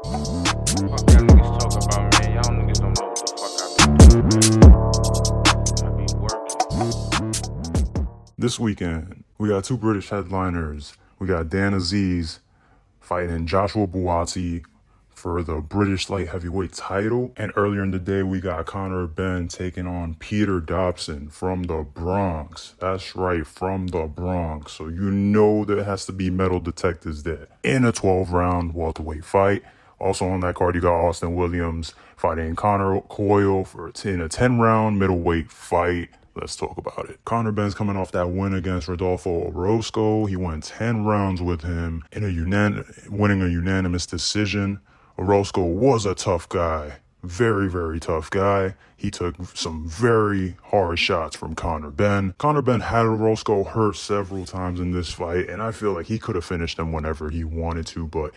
Fuck y'all niggas talk about, man. Y'all niggas don't know what the fuck I be doing, man. I be working. This weekend, we got two British headliners. We got Azeez fighting Joshua Buatsi for the British light heavyweight title. And earlier in the day, we got Benn taking on Peter Dobson from the Bronx. That's right, from the Bronx. So you know there has to be metal detectors there. In a 12-round welterweight fight. Also on that card, you got Austin Williams fighting Conor Coyle in a 10-round middleweight fight. Let's talk about it. Benn's coming off that win against Rodolfo Orozco. He went 10 rounds with him in winning a unanimous decision. Orozco was a tough guy. Very, very tough guy. He took some very hard shots from Benn. Benn had Orozco hurt several times in this fight, and I feel like he could have finished him whenever he wanted to, but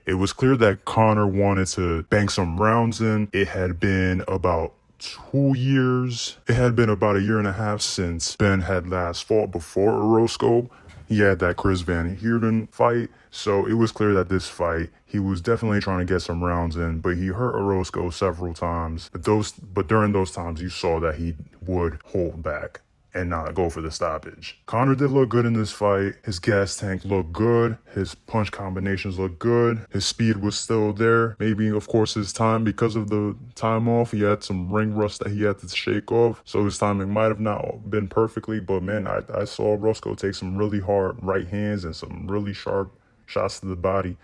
it was clear that Conor wanted to bank some rounds in. It had been about 2 years. It had been about a year and a half since Benn had last fought before Orozco. He had that Chris Van Heerden fight. So it was clear that this fight, he was definitely trying to get some rounds in, but he hurt Orozco several times. But during those times, you saw that he would hold back and not go for the stoppage. Conor did look good in this fight. His gas tank looked good. His punch combinations looked good. His speed was still there. Maybe, of course, his time, because of the time off, he had some ring rust that he had to shake off. So his timing might have not been perfectly, but man, I saw Roscoe take some really hard right hands and some really sharp shots to the body.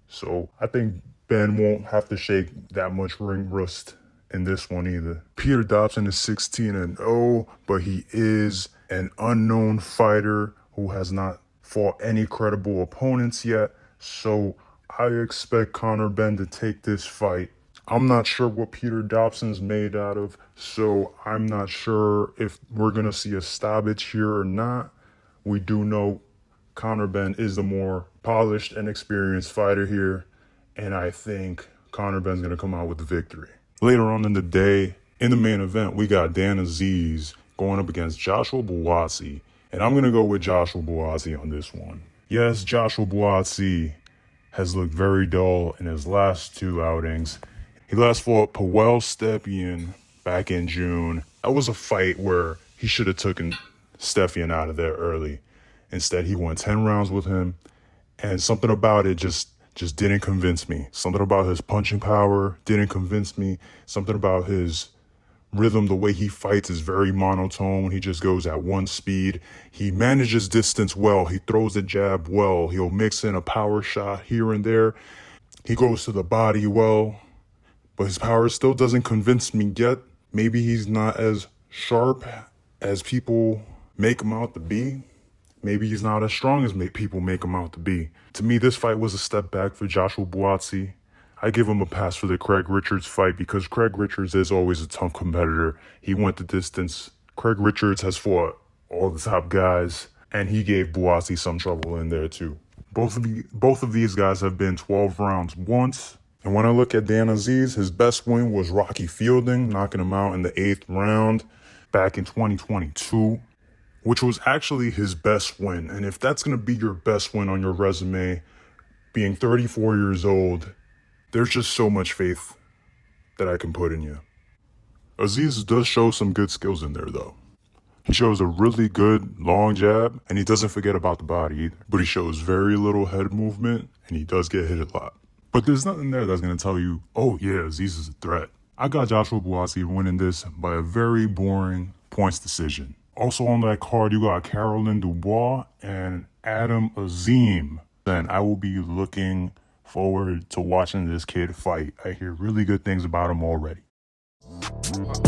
So I think Benn won't have to shake that much ring rust in this one either. Peter Dobson is 16-0, but he is an unknown fighter who has not fought any credible opponents yet. So I expect Benn to take this fight. I'm not sure what Peter Dobson's made out of, so I'm not sure if we're going to see a stoppage here or not. We do know Benn is the more polished and experienced fighter here, and I think Benn's going to come out with the victory. Later on in the day, in the main event, we got Azeez going up against Joshua Buatsi. And I'm going to go with Joshua Buatsi on this one. Yes, Joshua Buatsi has looked very dull in his last two outings. He last fought Powell Stepien back in June. That was a fight where he should have taken Stepien out of there early. Instead, he went 10 rounds with him, and something about it just didn't convince me. Something about his punching power didn't convince me. Something about his rhythm, the way he fights is very monotone. He just goes at one speed. He manages distance well. He throws the jab well. He'll mix in a power shot here and there. He goes to the body well, but his power still doesn't convince me yet. Maybe he's not as sharp as people make him out to be. Maybe he's not as strong as people make him out to be. To me, this fight was a step back for Joshua Buatsi. I give him a pass for the Craig Richards fight because Craig Richards is always a tough competitor. He went the distance. Craig Richards has fought all the top guys, and he gave Buatsi some trouble in there too. Both of these guys have been 12 rounds once. And when I look at Azeez, his best win was Rocky Fielding, knocking him out in the 8th round back in 2022. Which was actually his best win. And if that's going to be your best win on your resume, being 34 years old, there's just so much faith that I can put in you. Azeez does show some good skills in there, though. He shows a really good long jab, and he doesn't forget about the body either. But he shows very little head movement, and he does get hit a lot. But there's nothing there that's going to tell you, oh yeah, Azeez is a threat. I got Joshua Buatsi winning this by a very boring points decision. Also on that card, you got Caroline Dubois and Adam Azeem. And I will be looking forward to watching this kid fight. I hear really good things about him already. Fuck